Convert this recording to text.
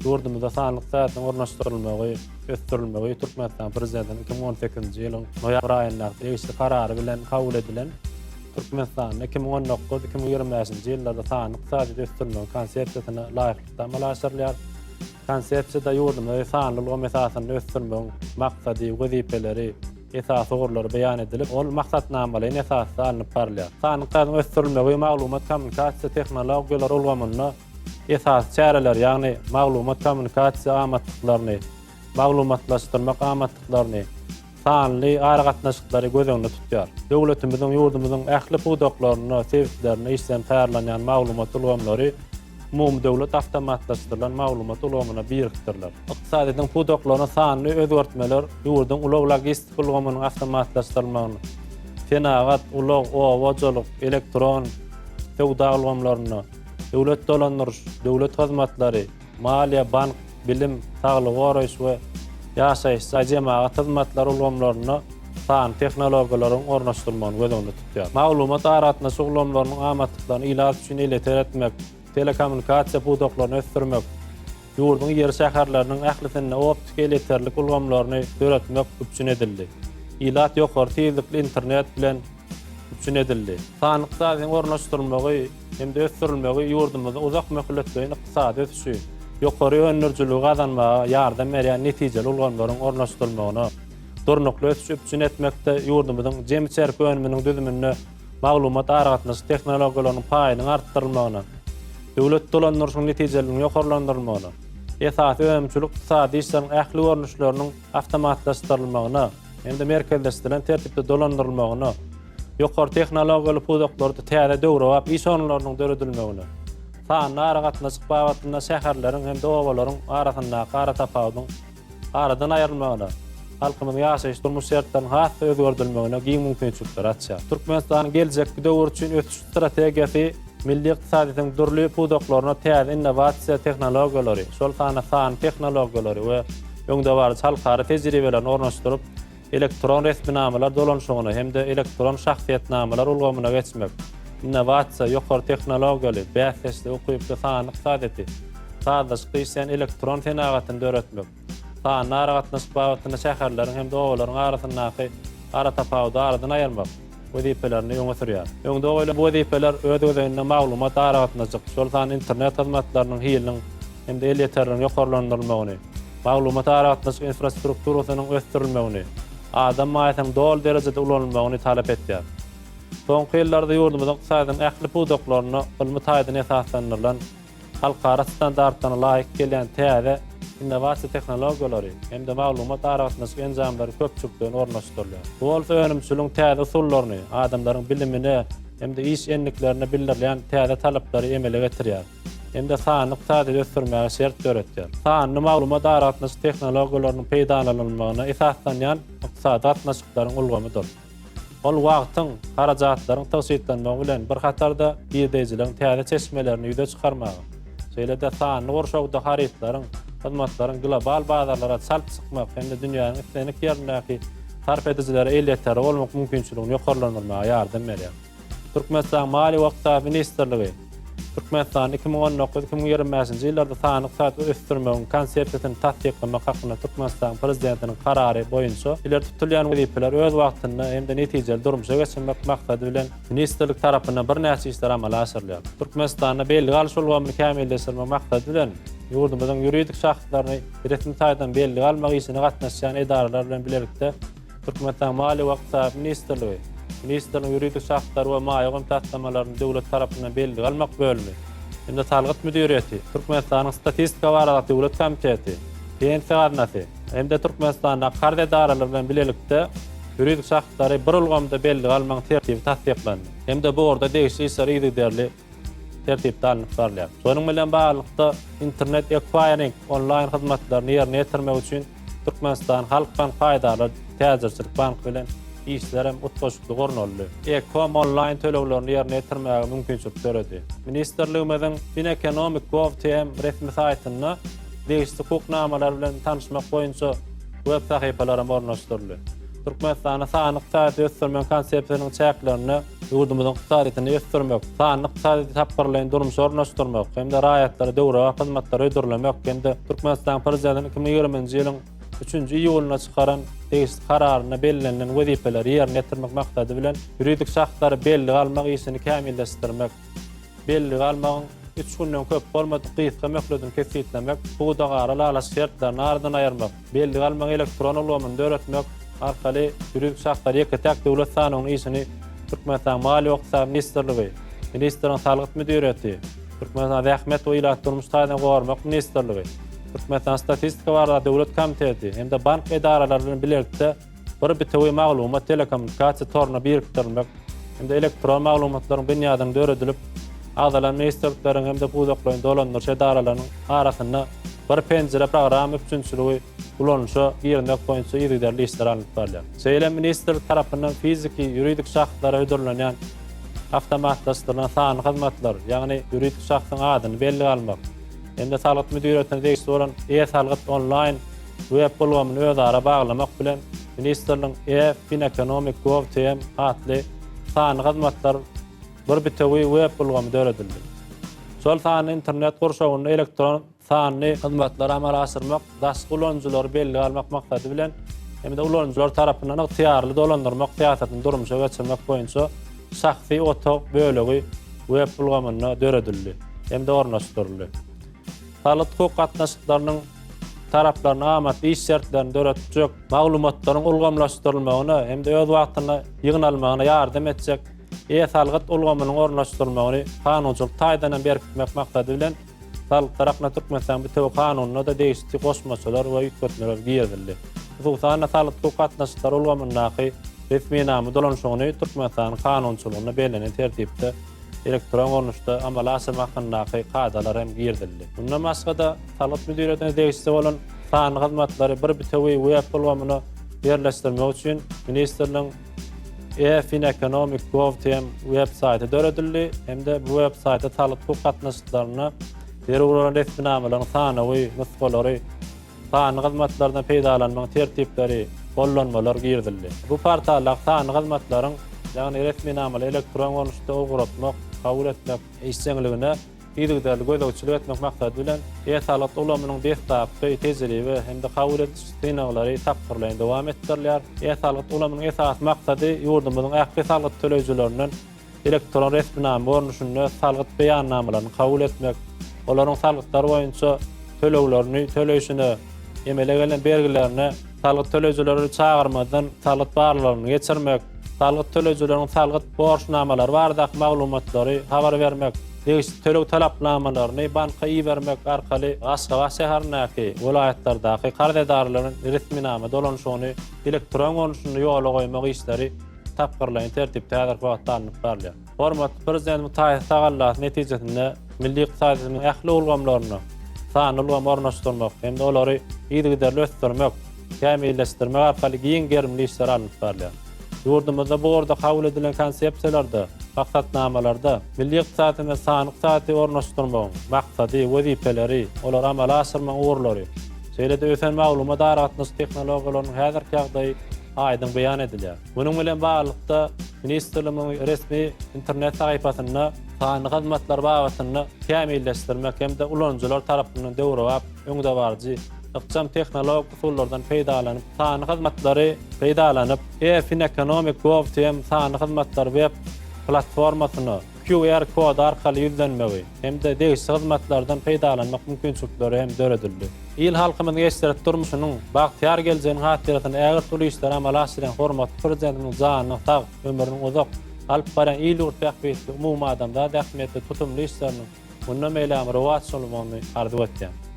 Yurdumyzda sanlyk saatlaryň ornaşdyrylmagy, ösdürilmegi Türkmenistan prezidentiniň 2018-nji ýylyň noýabr aýynda tegişli karary bilen kabul edilen Türkmenistanyň 2019-2025-nji ýyllarda sanlyk saat ösdürmegi konsepsiýasyna laýyklykda amal aşyrylýar. Konsepsiýada yurdumyzda sanlyk mesasyny ösdürmegi maksady, wezipeleri, esas ogurlary beýan edilip, ol maksatnamaly esasy alınıp barylýar. Sanlyk saat ösdürmegi maglumat kommunikasiýa tehnologiýalary ulgamyny esas çäreler, ýagny maglumat kommunikasiýa amatlyklaryny, maglumatlaşdyrmak amatlyklaryny, sanly aragatnaşyklary göz öňünde tutýar. Döwletimiziň, ýurdumyzyň ähli pudaklaryny, sebitlerini işlem täýärlenýän maglumat ulgamlary umum döwlet awtomatlaşdyrylan maglumat ulgamyna birikdirler. Ykdysadyň pudaklaryna sanly özgertmeler ýurdun ulak logistik ulgamynyň awtomatlaşdyrylmagyny, fenagat, ulak owajalyk, elektron sowda ulgamlaryny, döwlet dolandyryş, döwlet hyzmatlary, maliýe, bank, bilim, saglyk goraýyş we ýaşaýyş jemaat hyzmatlary ulgamlaryny san tehnologiýalaryň ornaşdyrylmagyny göz öňünde tutýar. Maglumat aratnaşyk ulgamlarynyň amatlyklaryny ilaç üçin eleter etmek, telekommunikasiýa pudaklaryny ösdürmek, ýurdun ýer şäherleriniň ählisine optik eleterlik ulgamlaryny döretmek üçin edildi. İlat ýokary tezlikli internet bilen üçin edildi. Sanlyk saatyň ornaşdyrylmagy hem-de ösdürilmegi ýurdumyzda uzak möhletdeýin ykdysady ösüşi, ýokary öňürjüligi gazanmaga ýardam berýän netijeli ulgamlaryň ornaşdyrylmagyny, durnukly ösüş üçin etmekde ýurdumyzyň jemi çerpi önüminiň düzümini maglumat aragatnaşyk tehnologiýalarynyň paýynyň artdyrylmagyny, döwlet dolandyryşynyň netijeleriniň ýokarlandyrylmagyny, esasy öňümçilik ykdysady işleriň ähli görnüşleriniň awtomatlaşdyrylmagyny, hem-de merkezleşdirilen tertipde dolandyrylmagyny, ýokary tehnologiýaly pudaklary täze döwrap iş onlarynyň döredilmegini, sanly aragatnaşyk babatynda şäherleriň hem-de owalaryň arasyndaky ara tapawdyň aradan aýrylmagyny, halkymyň ýaşaýyş durmuş şertleriniň hasy özgerdilmegine giň mümkinçilikler açýar. Türkmenistanyň geljekki döwür üçin ötüş strategiýasy milli ykdysadyň durly pudaklaryna täze innovasiýa tehnologiýalary, şol san tehnologiýalary we öňde barjy halkara tejribelerini ornaşdyryp, elektron resminamalar dolanşygyny hem-de elektron şahsiýetnamalar ulgamyna geçmek, innovasiýa, ýokary tehnologiýaly, bäsesli okuyup sanlyk saadeti, sadaşykda işleýän elektron senagatyny döretmek, sanly aragatnaşyk babatyna şäherleriň hem-de owalaryň arasyndaky ara tapawdy aradan aýyrmak wezipelerini öňe sürýär. Öňde oýla bu wezipeler öz-özüne maglumat aragatnaşyk, şol san internet hyzmatlarynyň hiliniň hem-de eleteriniň ýokarlandyrylmagyny, maglumat aragatnaşyk infrastrukturasynyň ösdürilmegini, adam maýatynyň dol derejede ulanylmagyny talap etýär. Soňky ýyllarda ýurdumyzyň ykdysadyň ähli pudaklaryny ilmi taýdan esaslandyrylan halkara standartlaryna laýyk gelýän täze innovasiýa tehnologiýalary hem-de maglumat aragatnaşyk enjamlary köpçükden ornaşdyrylýar. Bu bolsa önümçiligiň täze usullaryny, adamlaryň bilimini hem-de iş enliklerini bildirýän täze talaplary emele getirýär. Hem-de sanlyk saat ösdürmäge şert döretýär. Sanly maglumat aragatnaşyk tehnologiýalarynyň peýdalanylmagyna esaslanýan ykdysady gatnaşyklaryň ulgamydyr. Ol wagtyň, harajatlaryň täşitlenmegi bilen bir hatarda ýerdejileň täze çeşmelerini ýüze çykarmagy, şeýle-de sanly gorşagda haritlaryň, hyzmatlaryň global bazarlara çalp çykmak hem-de dünýäniň islenik ýerindäki sarp edijilere elletleri bolmak mümkinçiligini ýokarlandyrmaga ýardam berýär. Türkmenistan Maliýe we Ykdysady Ministrligi Türkmenistan 2019-2025-nji ýyllarda sanlyk saat ösdürmegiň konsepsiýasyny tasdiklemek hakynda Türkmenistan prezidentiniň karary boýunça ileri tutulýan wezipeler öz wagtynda hem-de netijeli durmuşa geçirmek maksady bilen ministrlik tarapyndan bir näçe işler amala aşyrylýar. Türkmenistanda belli galyş ulgamyny kämilleşdirmek maksady bilen ýurdumyzyň ýuridik şahslaryny resmi taýdan belli galmak işine gatnaşýan edaralar bilen birlikde Türkmenistan Maliýe we Ykdysady Ministrligi Ministrliň ýuridik şahslary we maýa taslamalarını döwlet tarapyndan belli galmak bölümi, hem-de Salgyt Müdiriýeti, Türkmenistanyň Statistika barada Döwlet Komiteti, Pensiýa Gaznasy, hem-de Türkmenistanyň karda edaralar bilen birlikde ýuridik şahslary bir ulgamda belli galmak tertibi tasdiklandy. Hem-de bu orada degişli işler ýigderli tertipde alınıp barylýar. Şonuň bilen baglykda internet acquiring online hyzmatlaryny ýerine ýetirmek üçin Türkmenistan Halk Bank faýdaly täzirçilik bank bilen işlerem utgaşykly gornaldy. Ekom online төлewlerini ýerine ýetirmäge mümkinçilik berdi. Ministrligimiziň Fineconomic.gov.tm resmi saýtyna degişli hukuknamalar bilen tanışmak boýunça web sahypalary ornaşdyryldy. Türkmenistan'a sanyk iqtisady ösdürmek konsepsiyanyň çäklerini ýurdumyzyň iqtisadyny ösdürmek, sanyk iqtisady tapgyrlaryň durmuş ornaşdyrmak, hem de raýatlary döwre we hyzmatlary ödürlemek, hem de Türkmenistan prezidentini 2020-nji ýylyň 3-nji iýuluna çykaran teýsis kararyna bellenlen wezipeleri ýerine ýetirmek maksady bilen ýuridik şahslary belli galmak işini kämilleşdirmek, belli galmagyň 3 günden köp bolmady gysga möhledini kesitlemek, bu dagara lalas şertlerini aradan ayırmak, belli galmagy elektron ulgamyny öğretmek arkaly ýuridik şahslar ýeke täk döwlet sanynyň işini Türkmenistan Maliýe we Iqtisad Ministrligi, Ministriň Saglyk Müdiriýeti, Türkmenistan Zähmet we Ýylat Durmuş taýdan gormak Ministrligi, Türkmenistan Statistika barada Döwlet Komiteti hem de bank edaralaryny birlikde bir bitewi maglumat telekommunikasiýa toruna birikdirmek hem de elektron maglumatlaryň bünýadyny döredilip agdalan ministrlikleriň hem de buzaklaryň dolandyrjy edaralarynyň arasynda bir penjere program üçinçiligi ulanşa ýerinde goýunça ýerlerli işler alyp barýar. Şeýle ministrlik tarapyndan fiziki, ýuridik şahslara ödürlenen awtomatlaşdyrylan sanyk hyzmatlar, ýagny ýuridik şahsyň adyny belli almak, hem de Saglyk Müdiriýetine degişli bolan e-Saglyk online web bolgamyny özara baglamak bilen ministrliň e-Fineconomic.gov.tm adly sanyk hyzmatlar bir bitewi web bolgamy döredildi. Şol sany internet gurşawyny elektron sany hyzmatlara amal asyrmak, daşky ulanjylar belli almak maksady bilen hem de ulanjylar tarapyndan ygtyýarly dolandyrmak syýasatyny durmuşa geçirmek boýunça şahsy otok bölegi web bolgamyny döredildi hem de ornaşdyryldy. Saglyk hukuk gatnaşyklarynyň taraplaryna amatly iş şertlerini döretjek maglumatlaryň ulgamlaşdyrylmagyna hem de öz wagtyna ýygnalmagyna ýardam etjek e-Saglyk ulgamynyň ornaşdyrylmagyny kanunçylyk taýdan beripmek maksady bilen Saglyk tarapyna Türkmenistan bitew kanunyna da degişli goşmaçylar we ýükletmeler giýerildi. Bu sany Saglyk hukuk gatnaşyklary ulgamyny resmi namy dolanşygyny Türkmenistan kanunçylygyna belenen tertipde elektron ornaşda amala asyrmak hakkyndaky kaydalar hem giýerildi. Bundan başga da Saglyk Müdiriýetine degişli bolan sanyk hyzmatlary bir bitewi web bolgamyny ýerleşdirmek üçin ministrliň e-Fineconomic.gov.tm web saýty döredildi. Hem de bu web saýtda Saglyk hukuk gatnaşyklaryna derewlen resmi namalaryň sany we nusgalary, sanyk hyzmatlardan peýdalanmagyň tertipleri, gollanmalar giýerildi. Bu portallar sanyk hyzmatlaryň, ýagny resmi namaly elektron ornaşda uguratmak, kabul etmek işçiligine ýygdyrly gözlegçilik etmek maksady bilen e-Saglyk ulamynyň desktopy tezligi hem de kabul etiş synaglary tapgyrlaryny dowam etdirilýär. E-Saglyk ulamynyň esas maksady ýurdumyzyň ähli saglyk töleýjileriniň elektron resmi nama ornaşyny saglyk beýannamalaryny kabul etmek, olaryň saglyklar boýunça töleglerini töleýişini, emele gelen belgilerini saglyk töleýjileri çağırmadan saglyk barlaryny geçirmek, saglyk töleýjileriniň saglyk borçnamalary bardak maglumatlary habar bermek, degişli töleg talaplamalarını banka iýermek arkaly Aşgabat şäherindäki welaýatlardaky kardedarlaryň resmi nama dolanşygyny elektron ornaşyny ýola goýmak işleri tapgyrlaryň tertipde wagtlanıp barýar. Hormat prezident Tayyip Sagallat netijesinde milli ykdysadyň ähli ulgamlaryny sany ulgam ornaşdyrmak hem de olary ýygdyrly ösdürmek, kämilleşdirmek arkaly giň gerimli işler alyp barýar. Ýurdumyzda bu orada kabul edilen konsepsiýalarda, maksatnamalarda milli ykdysadyň we sanyk ykdysady ornaşdyrmagyň maksady, wezipeleri, olar amala asyrmak uğurlary, şeýle-de ösen maglumat aratnaşy tehnologiýalarynyň häzirki ýagdaýy aýdym beýan edilýär. Munyň bilen baglykda ministrligiň resmi internet sahypasyna sanyk hyzmatlar babatyny kämilleşdirmek hem de ulanjylar tarapyndan döwre öňde barjy ykçam tehnologik usullardan peýdalanyp sanyk hyzmatlary peýdalanyp e-Fineconomic.gov.tm sanyk hyzmatlar web platformasyny QR kod arkaly ýüzlenmegi hem de degişli hyzmatlardan peýdalanmak mümkinçilikleri hem döredildi. İl halkymyň geçirip durmuşynyň bagtyar geljeginiň hatiratyny ägir türlü işler amala asyran hormat prezidentiniň janyny sag, ömrüniň uzak alyp baran ýyl urtaqbetli umumy adamda dähmetli tutumly işlerini bundan meýle rowat solmany arzu etýär.